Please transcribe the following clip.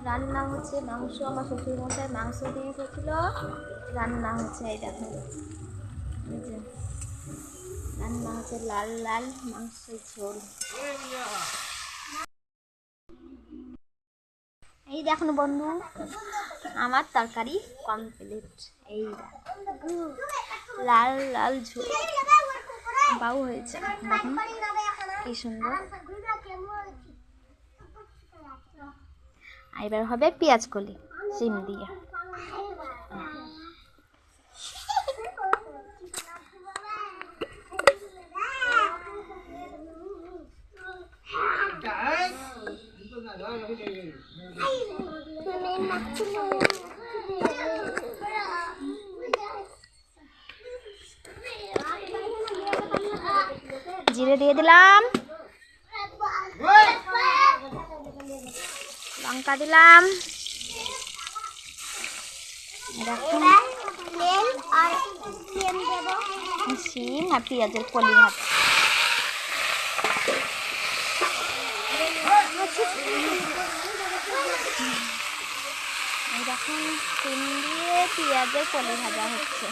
রান্না হচ্ছে মাংস, আমার শ্বশুর মশাই মাংস দিয়ে এসেছিল, রান্না হচ্ছে। এই দেখো, এই যে রান্না হচ্ছে লাল লাল মাংসের ঝোল। এই দেখুন বন্ধু, আমার তরকারি কমপ্লিট। এই দেখো লাল লাল ঝোল, বাউ হয়েছে। দেখুন কি সুন্দর। এবার হবে পেঁয়াজ কলি সিম দিয়ে। জিরে দিয়ে দিলাম, লঙ্কা দিলাম, দেখুন সিম আর পেঁয়াজের কলি ভাত। দেখুন সিম দিয়ে পেঁয়াজের কলি ভাজা হচ্ছে।